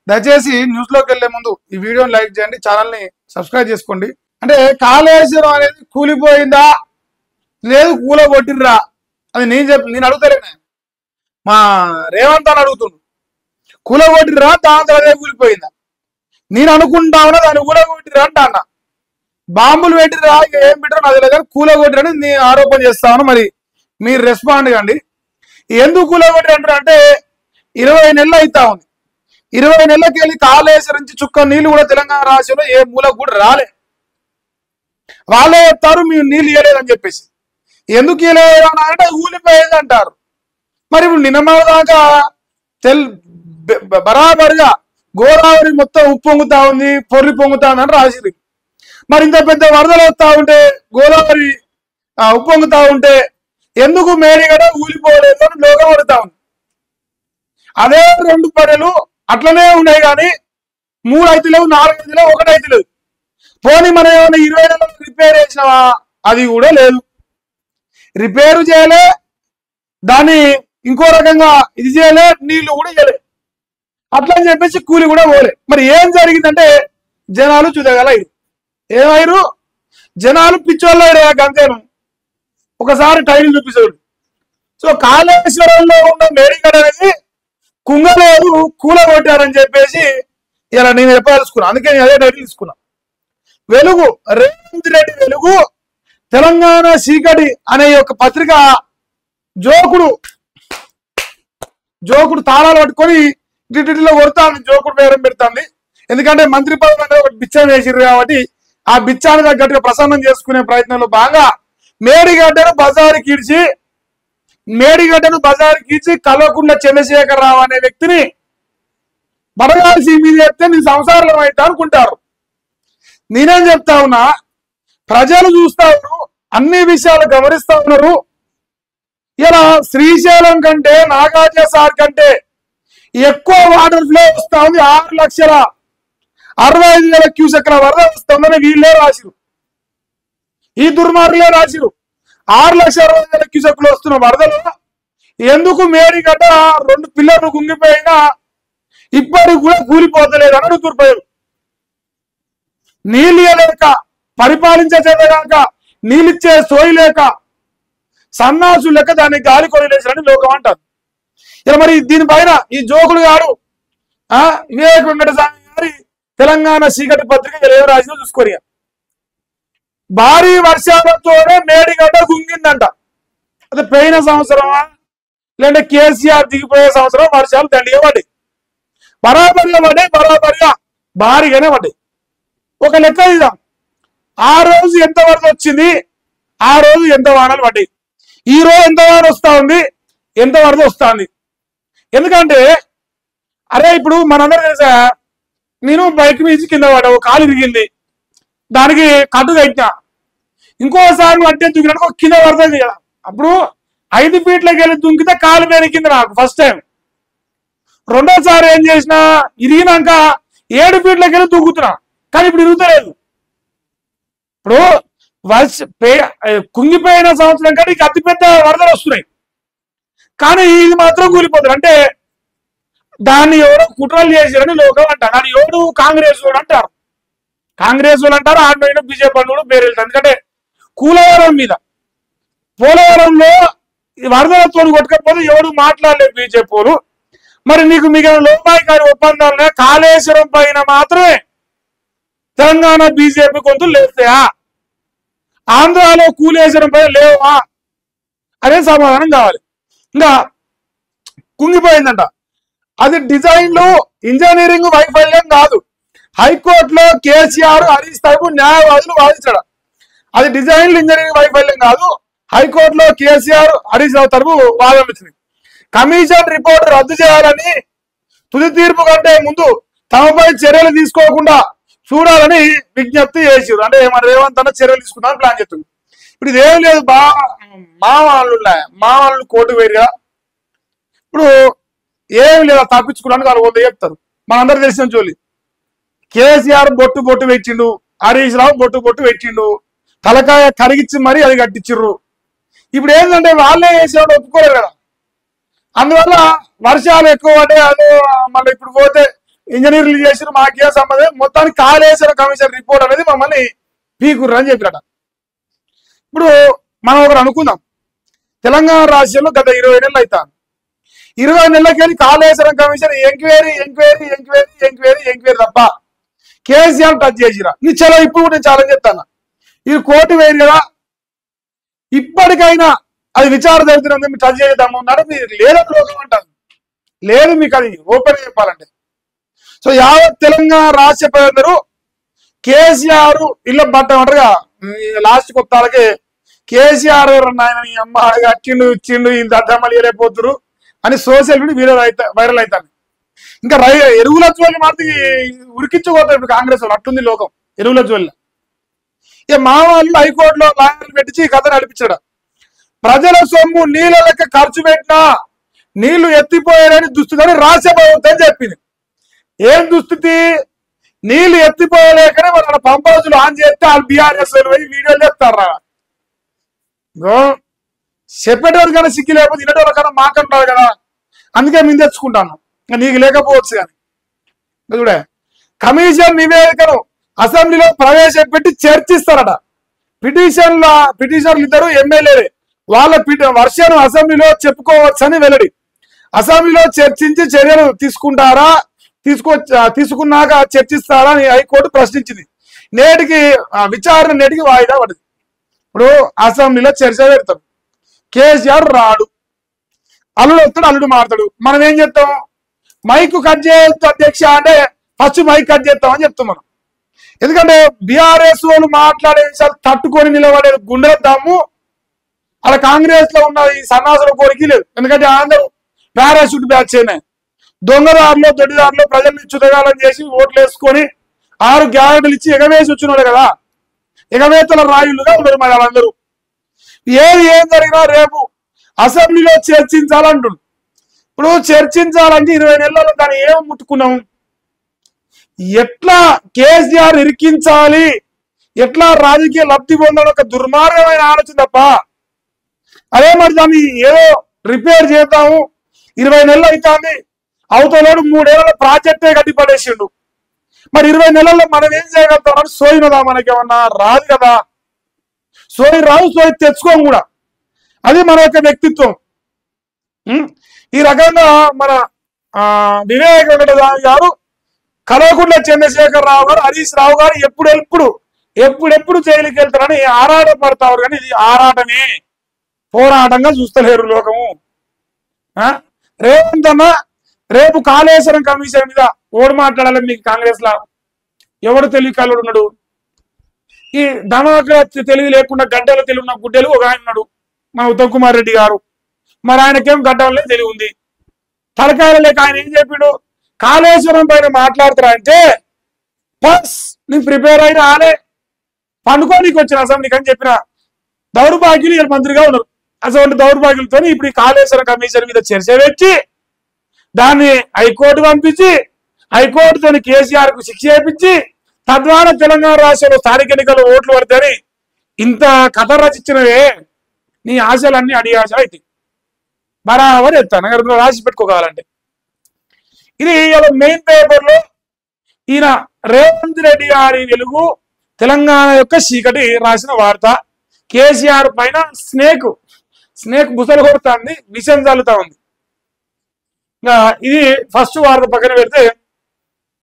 దయచేసి న్యూస్ లోకి వెళ్లే ముందు ఈ వీడియోని లైక్ చేయండి, ఛానల్ ని సబ్స్క్రైబ్ చేసుకోండి. అంటే కాళేశ్వరం అనేది కూలిపోయిందా లేదు కూలగొట్టిర్రా అది నేను అడుగుతలేను. మా రేవంత్ అని అడుగుతుండు, కూలగొట్టిర్రా దాని అదే కూలిపోయిందా? నేను అనుకుంటా ఉన్నా దాన్ని కూలగొట్టిర్రా అంట అన్న. బాంబులు పెట్టిర్రా ఏం పెట్టిరా నాకు తెలియదు, కానీ కూలగొట్టిరని నేను ఆరోపణ చేస్తాను. మరి మీరు రెస్పాండ్ కండి. ఎందుకు కూలగొట్టిరంటారు అంటే 20 నెలలు అవుతా ఉంది. 20 నెలలకి వెళ్ళి కాళేశ్వరం నుంచి చుక్క నీళ్లు కూడా తెలంగాణ రాష్ట్రంలో ఏ మూలకు కూడా రాలే. వాళ్ళే చెప్తారు మేము నీళ్ళు ఇవ్వలేదని చెప్పేసి. ఎందుకు ఇవ్వలేదు అంటే ఊలిపోయేది అంటారు. మరి ఇప్పుడు నిన్న దాకా బరాబరిగా గోదావరి మొత్తం ఉప్పొంగుతా ఉంది, పొర్లి పొంగుతా ఉంది అని రాసిరు. మరి ఇంత పెద్ద వరదలు వస్తా ఉంటే గోదావరి ఉప్పొంగుతా ఉంటే ఎందుకు మేడిగడ ఊలిపోలేదు అని లోకం పడుతా ఉంది. అదే 2 పర్యలు అట్లనే ఉన్నాయి, కానీ 3 అయితే లేవు, 4 అయితే లేవు, 1 అయితే లేదు. పోనీ మనం ఏమైనా 20 నెలలు రిపేర్ చేసినావా? అది కూడా లేదు. రిపేరు చేయలే, దాన్ని ఇంకో రకంగా ఇది చేయలే, నీళ్లు కూడా ఇవ్వలే. అట్లా అని చెప్పేసి కూలి కూడా పోలే. మరి ఏం జరిగిందంటే జనాలు చుదగలరు. ఏమైరు జనాలు పిచ్చోళ్ళు అంతేను. ఒకసారి టైం చూపిస్తాడు. సో కాళేశ్వరంలో ఉన్న మేడిగడ అనేది కుంగలేదు, కూలగొట్టారని చెప్పేసి ఇలా నేను చెప్పదలుచుకున్నా. అందుకే నేను అదే టైటిల్ తీసుకున్నా. వెలుగు, రేవంత్ రెడ్డి వెలుగు, తెలంగాణ చీకటి అనే ఒక పత్రిక జోకుడు తాళాలు పట్టుకొని టిటిలో కొడతాను, జోకుడు పేరం పెడుతుంది. ఎందుకంటే మంత్రి పదవి అనేది ఒకటి బిచ్చం వేసిర్రు కాబట్టి ఆ బిచ్చాన్ని తగ్గట్టుగా ప్రసన్నం చేసుకునే ప్రయత్నంలో బాగా మేడిగడ్డను బజారుకి ఇచ్చి కల్వకుంట్ల చంద్రశేఖరరావు అనే వ్యక్తిని బడగాల్సి మీద చెప్తే నీ సంసారం అయితే అనుకుంటారు. నేనేం చెప్తా ఉన్నా, ప్రజలు చూస్తా ఉన్నారు, అన్ని విషయాలు గమనిస్తా ఉన్నారు. ఇలా శ్రీశైలం కంటే నాగార్జున సార్ కంటే ఎక్కువ వాటర్ ఫ్లో వస్తా ఉంది. 6,65,000 క్యూసెక్ల వరద వస్తుందని వీళ్ళే రాసిరు, ఈ దుర్మార్గులే రాసిరు. 6,60,000 క్యూసెక్లు వస్తున్న వరదలు ఎందుకు మేడిగడ్డ 2 పిల్లర్లు కుంగిపోయినా ఇప్పటికి కూడా కూలిపోతలేదు అని అడుగుతున్నారు. నీళ్ళు ఇవ్వలేక, పరిపాలించే చేతగాక, నీళ్ళిచ్చే సోయి లేక, సన్నాసు లెక్క దాన్ని గాలి కొనిలేసారని లోకం అంటారు. ఇలా మరి దీనిపైన ఈ జోకులు గారు వివేక వెంకటస్వామి గారి తెలంగాణ చీకటి పత్రిక ఏం రాసిందో చూసుకోరు. భారీ వర్షాలతోనే మేడిగడ్డ కుంగిందంట. అది పోయిన సంవత్సరమా లేదంటే కేసీఆర్ దిగిపోయే సంవత్సరం వర్షాలు దండిగా పడ్డాయి. బరాబరిగా భారీగానే పడ్డాయి. ఒక లెక్క ఇద్దాం, ఆ రోజు ఎంత వరద వచ్చింది, ఆ రోజు ఎంత వానలు పడ్డాయి, ఈ రోజు ఎంత వాన వస్తా ఉంది, ఎంత వరద వస్తుంది. ఎందుకంటే అరే ఇప్పుడు మనందరూ తెలుసా, నేను బైక్ మీద కింద పడ్డా, కాలు విరిగింది, దానికి కట్టు కట్టినా, ఇంకోసారి అట్టే దుంకినాక కింద పడుతుంది కదా. అప్పుడు 5 ఫీట్లకి వెళ్ళి దుంకితే కాలు పెరిగింది నాకు ఫస్ట్ టైం. రెండోసారి ఏం చేసినా ఇరిగినాక 7 ఫీట్లకి వెళ్ళి దుంకుతున్నా, కానీ ఇప్పుడు ఇరుగుతలేదు. ఇప్పుడు కుంగిపోయిన సంవత్సరం కానీ అతిపెద్ద వరదలు వస్తున్నాయి, కానీ ఇది మాత్రం కూలిపోతుంది. అంటే దాన్ని ఎవరో కుట్రలు చేశారని లోకం అంటారు. దాన్ని ఎవరు కాంగ్రెస్ వాడు అంటారు, ఆంధ్ర బీజేపీ కూడా పేరు వెళ్తారు. ఎందుకంటే పోలవరంలో వరదలతో కొట్టుకపోతే ఎవరు మాట్లాడలేదు బీజేపీ వాళ్ళు. మరి నీకు మిగిలిన లోపాయికారి ఒప్పందాలనే కాళేశ్వరం పైన మాత్రమే తెలంగాణ బీజేపీ గొంతులు లేస్తాయా, ఆంధ్రాలో కూలేశ్వరం పైన లేవా అనే సమాధానం కావాలి. ఇంకా కుంగిపోయిందంట, అది డిజైన్లు ఇంజనీరింగ్ వైఫల్యం కాదు. హైకోర్టులో కేసీఆర్ హరీష్ రావు న్యాయవాదులు వాదించాడు. అది డిజైన్లు ఇంజనీరింగ్ వైఫల్యం కాదు, హైకోర్టులో కేసీఆర్ హరీష్ రావు తరపు వాదన వచ్చింది. కమిషన్ రిపోర్ట్ రద్దు చేయాలని, తుది తీర్పు కంటే ముందు తమపై చర్యలు తీసుకోకుండా చూడాలని విజ్ఞప్తి చేసారు. అంటే మన రేవంత్ అన్న చర్యలు తీసుకుందామని ప్లాన్ చేస్తుంది. ఇప్పుడు ఇదేం లేదు, మా వాళ్ళు కోర్టు వేరుగా ఇప్పుడు ఏం లేదా తప్పించుకోవడానికి వాళ్ళు 100 చెప్తారు. మనందరూ తెలిసిన చోలి కేసీఆర్ బొట్టు పెట్టిండు, హరీష్ రావు బొట్టు పెట్టిండు, తలకాయ కరిగిచ్చి మరీ అది కట్టించిర్రు. ఇప్పుడు ఏంటంటే వాళ్ళే చేసేవాడు ఒప్పుకోలేరు కదా. అందువల్ల వర్షాలు ఎక్కువ పడ్డాయి, అదో మళ్ళీ ఇప్పుడు పోతే ఇంజనీర్లు చేసిన మాకేం సంబంధం, మొత్తానికి కాళేశ్వరం కమిషన్ రిపోర్ట్ అనేది మమ్మల్ని పీకుర్రు అని చెప్పినట. ఇప్పుడు మనం ఒకరు అనుకుందాం, తెలంగాణ రాష్ట్రంలో గత 20 నెలలు అవుతాను, 20 నెలలకెళ్ళి కాళేశ్వరం కమిషన్ ఎంక్వైరీ తప్ప కేసీఆర్ టచ్ చేసిరా. నీ చలో ఇప్పుడు నేను ఛాలెంజ్ చేస్తాను, ఇది కోర్టు వేరు కదా, ఇప్పటికైనా అది విచారణ జరుగుతున్నది, మీరు టచ్ చేద్దాము అన్నారు. మీరు లేదని లోకం అంటారు, లేదు మీకు అది ఓపెన్ చెప్పాలంటే. సో యావత్ తెలంగాణ రాష్ట్ర ప్రజలందరూ కేసీఆర్ ఇళ్ళ పట్టమంటారుగా, లాస్ట్ కొత్తాలకి కేసీఆర్ ఆయన అమ్మ అచ్చిండు ఇచ్చిండు ఇంత అడ్డమని వెళ్ళిపోతురు అని సోషల్ మీడియా వైరల్ అవుతాను. ఇంకా ఎరువుల జోలి మాత్రం ఉరికించుకోతారు ఇప్పుడు కాంగ్రెస్ వాళ్ళు, అట్టుంది లోకం ఎరువుల జోలి. ఇక మా వాళ్ళు హైకోర్టులో లాయర్లు పెట్టించి ఈ కథ నడిపించాడు. ప్రజల సొమ్ము నీళ్ళ లెక్క ఖర్చు పెట్టినా నీళ్లు ఎత్తిపోయారని దుస్థితి రాష్ట్ర ప్రభుత్వం చెప్పింది. ఏం దుస్థితి, నీళ్లు ఎత్తిపోయలేకనే వాళ్ళ పంప్ హౌస్లు ఆన్ చేస్తే వాళ్ళు బీఆర్ఎస్ వీడియోలు చేస్తారా. చెప్పేటోరు కన్నా సిగ్గు లేకపోతే వినేటోళ్ళ కన్నా మాకంటారు కదా, అందుకే మేము తెచ్చుకుంటాను, నీకు లేకపోవచ్చు. కానీ చూడే కమిషన్ నివేదికను అసెంబ్లీలో ప్రవేశపెట్టి చర్చిస్తారట. పిటిషన్లు ఇద్దరు ఎమ్మెల్యేలే, వాళ్ళ వర్షాన్ని అసెంబ్లీలో చెప్పుకోవచ్చని వెల్లడి. అసెంబ్లీలో చర్చించి చర్యలు తీసుకున్నాక చర్చిస్తారా అని హైకోర్టు ప్రశ్నించింది. విచారణ నేటికి వాయిదా పడింది. ఇప్పుడు అసెంబ్లీలో చర్చ పెడతారు, కేసీఆర్ రాడు, అల్లుడు వస్తాడు, అల్లుడు మారుతాడు. మనం ఏం చెప్తాం, మైక్ కట్ చేయొద్దు అధ్యక్ష అంటే ఫస్ట్ మైక్ కట్ చేస్తామని చెప్తాం మనం. ఎందుకంటే బీఆర్ఎస్ వాళ్ళు మాట్లాడే విషయాలు తట్టుకొని నిలబడే గుండెల దమ్ము అలా కాంగ్రెస్ లో ఉన్న ఈ సన్నాసుల కోరిక లేదు. ఎందుకంటే అందరూ పారాషూట్ బ్యాచ్ అయినాయి, దొంగదారులో దొడ్డిదారులో ప్రజల్ని చుతగాలని చేసి ఓట్లు వేసుకొని 6 గ్యారెంటీలు ఇచ్చి ఎగవేసి వచ్చినాడు కదా, ఎగవేతల రాయులుగా ఉన్నారు మరి వాళ్ళందరూ. ఏం జరిగినా రేపు అసెంబ్లీలో చర్చించాలంటుండు. ఇప్పుడు చర్చించాలంటే 20 నెలల్లో దాన్ని ఏం ముట్టుకున్నాం, ఎట్లా కేసీఆర్ ఇరికించాలి, ఎట్లా రాజకీయ లబ్ధి పొందాలి, ఒక దుర్మార్గమైన ఆలోచన తప్ప అదే మరి దాన్ని ఏదో రిపేర్ చేద్దాము. 20 నెలలు అవుతుంది, అవతలోడు 3 ఏళ్ళ ప్రాజెక్టే కట్టి పడేసిండు. మరి 20 నెలల్లో మనం ఏం చేయగలుగుతాం, సోయినదా మనకేమన్నా రాదు కదా, సోయి రాదు, సోయి తెచ్చుకోం కూడా, అది మన యొక్క వ్యక్తిత్వం. ఈ రకంగా మన వివేక్ వెంకటరావు గారు, కల్వకుంట్ల చంద్రశేఖర్ రావు గారు, హరీష్ రావు గారు ఎప్పుడెప్పుడు జైలుకి వెళ్తారని ఆరాటం పడతారు. కానీ ఇది ఆరాటమే, పోరాటంగా చూస్తలేరు లోకము. రేవంత్ అన్న రేపు కాళేశ్వరం కమిషన్ మీద ఓడి మాట్లాడాలి. మీకు కాంగ్రెస్ లా ఎవడు తెలివి కల్లుడు ఉన్నాడు, ఈ ధనక తెలివి లేకుండా గడ్డలో తెలివి ఉన్న గుడ్డెలు ఒక ఆయన ఉన్నాడు, మన ఉత్తమ్ కుమార్ రెడ్డి గారు. మరి ఆయనకేం గడ్డలే తెలివి ఉంది, తలకాయలు లేక ఆయన ఏం చెప్పిండు, కాళేశ్వరం పైన మాట్లాడతారా అంటే బస్ నేను ప్రిపేర్ అయిన ఆలే పండుకోనికి వచ్చిన అసెంబ్లీకి అని చెప్పిన దౌర్భాగ్యులు ఇక్కడ మంత్రిగా ఉన్నారు. అటువంటి దౌర్భాగ్యులతో ఇప్పుడు ఈ కాళేశ్వరం కమిషన్ మీద చర్చ పెట్టి దాన్ని హైకోర్టు పంపించి హైకోర్టుతో కేసీఆర్ కు శిక్ష చేయించి తద్వారా తెలంగాణ రాష్ట్రంలో స్థానిక ఎన్నికల్లో ఓట్లు పడతాయని ఇంత కథ రచించినవే. నీ ఆశలన్నీ అడిగే ఆశలు అయితే బరాబర్ ఎత్తాను రాసి పెట్టుకోవాలంటే. ఇది మెయిన్ పేపర్ లో ఈయన రేవంత్ రెడ్డి గారి వెలుగు తెలంగాణ యొక్క చీకటి రాసిన వార్త. కేసీఆర్ పైన స్నేక్ బుసలు కొడుతుంది, విషం చల్లుతా ఉంది. ఇది ఫస్ట్ వార్త పక్కన పెడితే